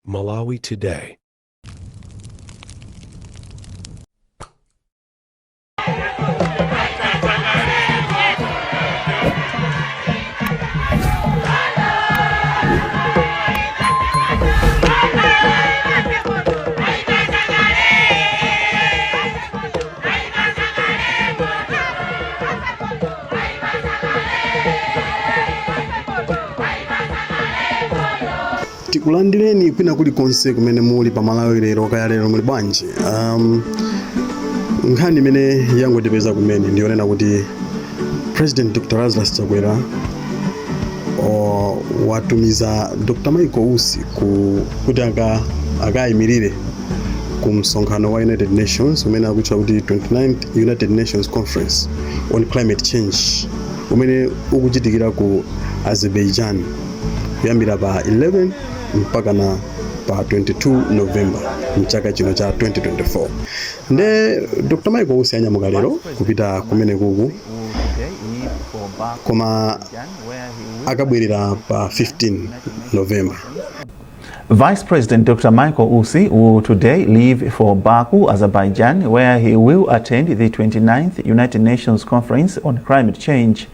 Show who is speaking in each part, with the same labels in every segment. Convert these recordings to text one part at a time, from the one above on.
Speaker 1: Malawi Today.
Speaker 2: Tikulandireni kwina kuli konse kumene muli pa Malawi lero kaya lero muli bwanji. Nkhani imene yangotipeza kumene ndiyonena kuti President Dr. Wazisiyadi watumiza Dr. Mafunso kuti akayimirire ku msonkhano wa United Nations umene akutcha kuti 29th United Nations Conference on Climate Change umene ukuchitikira ku Azerbaijan kuyambira pa 11 mpaka na pa 22 November mchaka chino cha 2024. Nde Dr. Mafunso anyamuka lero kupita kumene kuku koma akabwerera pa 15 November.
Speaker 3: Vice President Dr. Mafunso will today leave for Baku, Azerbaijan, where he will attend the 29th United Nations Conference on Climate Change,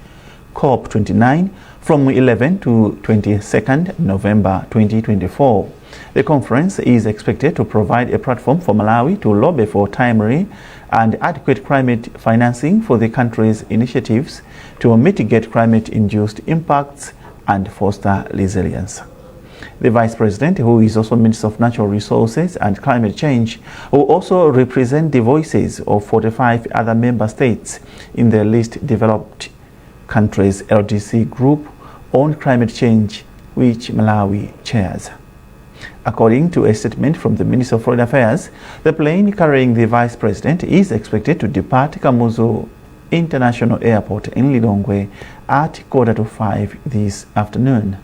Speaker 3: COP29, from 11 to 22nd November 2024. The conference is expected to provide a platform for Malawi to lobby for timely and adequate climate financing for the country's initiatives to mitigate climate-induced impacts and foster resilience. The Vice President, who is also Minister of Natural Resources and Climate Change, will also represent the voices of 45 other member states in the least developed countries LDC group on climate change, which Malawi chairs. According to a statement from the Minister of Foreign Affairs, the plane carrying the Vice President is expected to depart Kamuzu International Airport in Lilongwe at 4:45 this afternoon.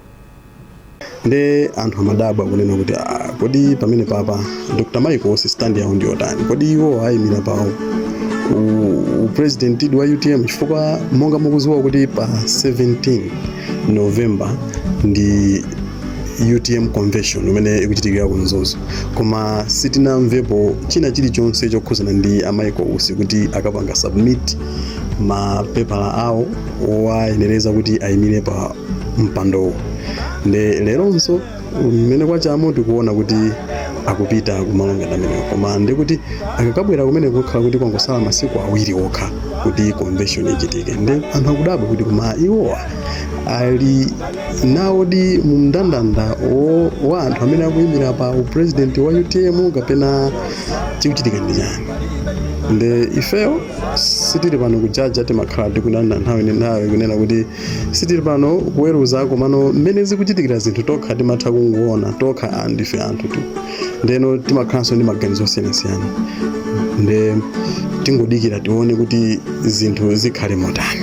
Speaker 2: Nde anthu amadabwa kunena kuti kodi pamene papa Dr. Mafunso stand yawo ndi yotani, kodi iwo ayimira pawo President wa UTM chifukwa monga mukuziwa kuti pa 17 November ndi UTM convention umene ikuchitikira ku Nzozo, koma sitinamvepo china chilichonse chokhuzana ndi Mafunso kuti akapanga submit mapepala awo owayenereza kuti ayimire pa mpando. Nde leronso mmene kwachamo tikuona kuti akupita kumalonga amenewo, koma ndi kuti akakabwera kumene kukhala kuti kwangosala masiku awiri okha kuti convention ichitike. Nde anthu akudabwa kuti koma iwowa ali nawo di mndandanda wa anthu amene akuyimira pa president wa UTM kapena chikuchitika ndi chani. Nde ifeyo sitili pano kujaja timakhala tikunanda nthawi kunena kuti sitili pano kuweruza komano mmene zikuchitikira zinthu tokha timatha kungoona tokha ndife anthu tu. Ndeno timakhalanso ndi maganizo osiyanasiyana. Nde tingodikira tione kuti zinthu zikhale motani.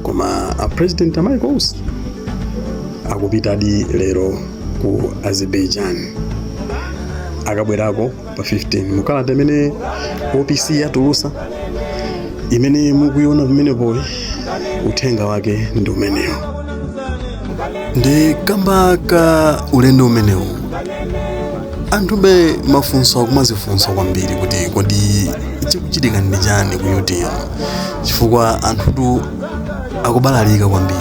Speaker 2: Koma President Mafunso akupita di lero ku Azerbaijan, akabwerako pa 15 mukalata imene OPC yatulusa imene mukuiona pamene poli uthenga wake ndi umenewo. Ndi kamba ka ulendo umenewo anthu be mafunso akumazifunsa kwambiri kuti kodi chikuchitika ndi chani ku UTM, chifukwa anthu akubalalika kwambiri.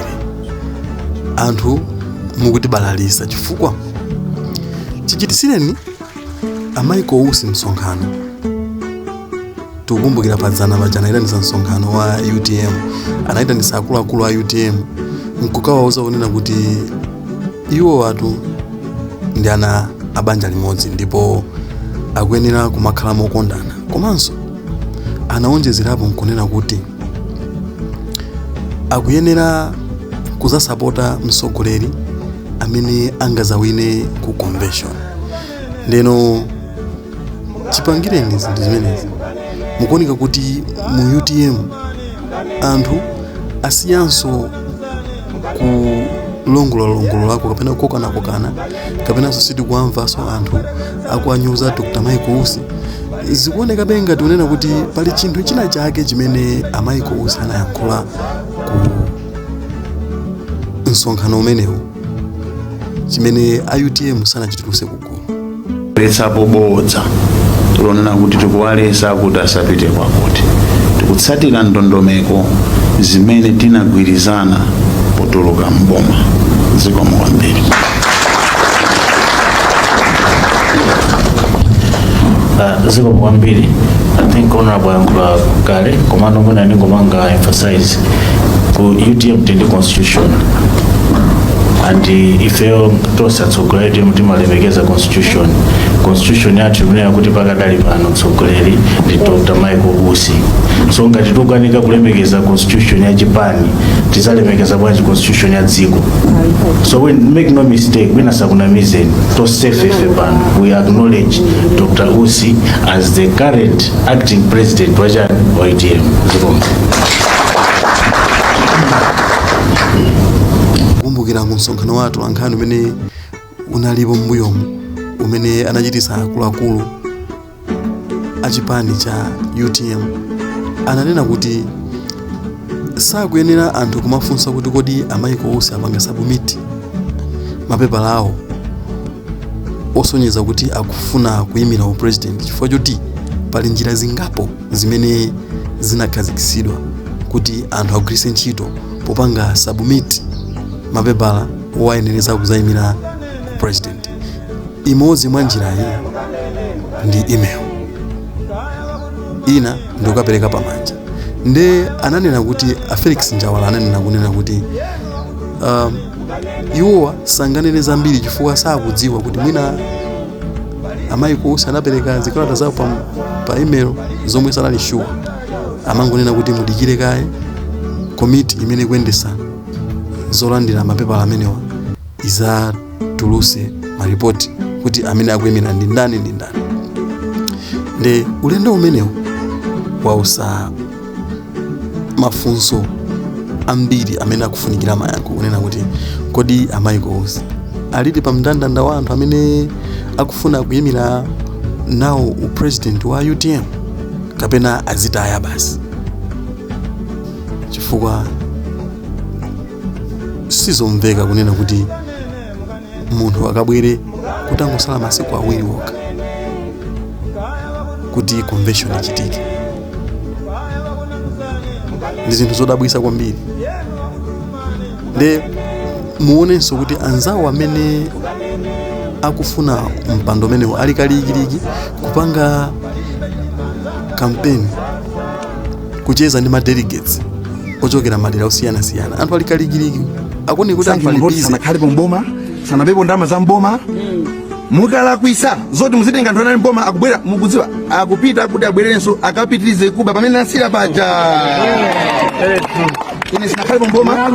Speaker 2: Anthu mukuti balalisa chifukwa chichitisireni Mafunso msonkhano. Tukumbukira padzana pajana anayitanisa msonkhano wa UTM, anayitanisa akuluakulu a UTM nkukawauza kunena kuti iwo watu ndi ana abanja limodzi ndipo akuyenera kumakhala mokondana. Komanso anaonjezerapo nkunena kuti akuyenera kuzasapota mtsogoleri amene angazawine ku convention. Ndeno chipangireni zinthu zimenezi mukuoneka kuti mu UTM anthu asiyanso kulongolola lako kapena kokana kapena sositi kuamvaso anthu akuanyuza Dr. Mafunso zikuoneka benga tunena kuti pali chinthu china chake chimene Amaiko Usi anayankhula ku msonkhano umenewu chimene a UTM sanachituluse kugulu.
Speaker 1: Lesapo bodza tulonena kuti tikuwalesa kuti asapite kwakuti tikutsatira ndondomeko zimene tinagwirizana potuluka mboma zikomo kwambiri.
Speaker 4: Zikomo kwambiri. I think honorable kale komano muna ningomanga emphasize ku UTM tindi constitution and ifeo tosa tsogoleri mutimalemekeza constitution yathu imeneya kuti pakadali pano tsogoleri ndi Dr. Michael Usi. So ngati tikukanika kulemekeza constitution ya Japan tizalemekeza bwanji constitution ya dziko. So we make no mistake, wina sakunamizeni to safe pano we acknowledge Dr. Usi as the current acting president wa UTM.
Speaker 2: Kumbukira ku msonkhano wathu lankhani umene unalipo m'mbuyomu umene anachitisa akuluakulu a chipani cha UTM ananena kuti sakuyenera anthu kumafunsa kuti kodi Amaiko Usi apanga submit mapepala awo osonyeza kuti akufuna kuyimira president chifukwa choti pali njira zingapo zimene zinakhazikitsidwa kuti anthu agwiritse ntchito popanga submit mapepala owayenereza kuzayimira president. Imodzi mwa njira iyi ndi email, ina ndi kukapereka pamanja. Nde ananena kuti a Felix Njawala ananena kunena kuti iwowa sanganene zambiri chifukwa sakudziwa kuti mwina Amaiko Usi anapereka zikalata zawo pa email zomwe sanali sure. Amangonena kuti mudikire kaye komiti imene kuyendesa zolandira mapepala amenewa izatuluse maripoti kuti amene akuyimira ndi ndani. Nde ulendo umenewu wausa mafunso ambiri amene akufunikira mayankho kunena kuti kodi Amaiko Usi alidi pa mndandanda wa anthu amene akufuna kuyimira nawo upresident wa UTM kapena azitaya basi, chifukwa sizomveka kunena kuti munthu akabwere kutangosala masiku awiri wokha kuti convention ichitike. Ndi zinthu zodabwisa kwambiri. Nde muonenso kuti anzawo amene akufuna mpando umenewu ali kalikiliki kupanga campaign kucheza ndi delegates ochokera madera osiyana-siyana. Anthu ali kalikiliki akoni kuti anthu ali busy
Speaker 5: sanakhale mboma sanabepo ndama za mboma mukalakwisa zoti muzitenga anthu anali mboma akubwera mukudziwa akupita kuti abwererenso akapitirize kuba pamene nasira paja. Ine sinakhale mboma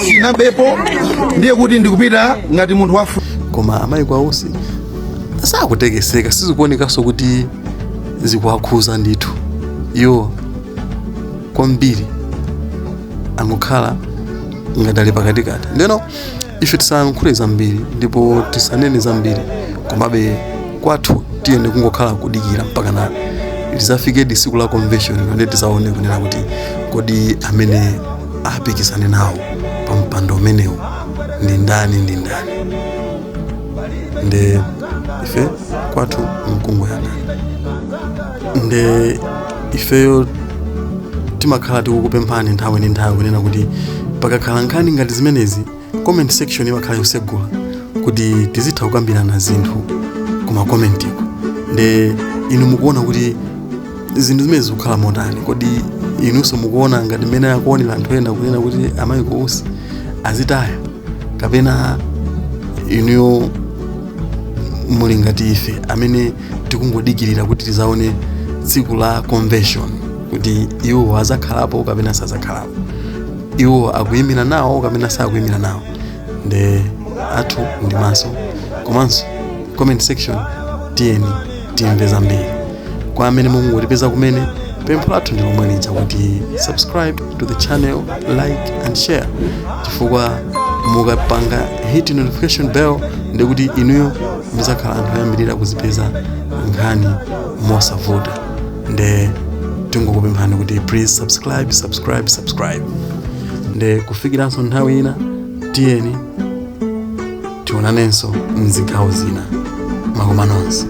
Speaker 5: sinabepo ndiye kuti ndikupita ngati munthu wafu.
Speaker 2: Koma Amaiko Usi sakutekeseka, sizikuonekaso kuti zikuakhuza ndithu iwo kwambiri angokhala ngadali pakatikati. Ndeno ife tisankhule zambiri ndipo tisanene zambiri, komabe kwathu tiyende kungokhala kudikira mpaka na lizafike siku la convention ndi tisaone kunena kuti kodi amene apikisane nawo pa mpando umenewu ndi ndani. Nde ife kwathu mkungoyana. Nde ifeyo timakhala tikukupemphani nthawi ndi nthawi kunena kuti pakakhala nkhani ngati zimenezi comment section imakhala yosegula kuti tizitha kukambirana zinthu kuma commentiko. Nde inu mukuona kuti zinthu zimene zikukhala motani, kodi inunso mukuona ngati mmene akuonera anthu ena kunena kuti Amaiko Usi azitaya kapena inuyo muli ngati ife amene tikungodikirira kuti tizaone tsiku la convention kuti iwo azakhalapo kapena sazakhalapo, iwo akuyimira nawo kapena sakuyimira nawo. Nde athu ndi maso komanso comment section tiyeni timve zambiri. Kwa amene mungotipeza kumene, pempho lathu ndi lomwe lija kuti subscribe to the channel, like and share, chifukwa mukapanga hit notification bell ndikuti inuyo muzakhala anthu oyambirira kuzipeza nkhani mosavuta. Nde tingokupemphani kuti please subscribe. Nde kufikiranso nthawi ina tiyeni tionanenso mzigawo zina. Makoma nonse.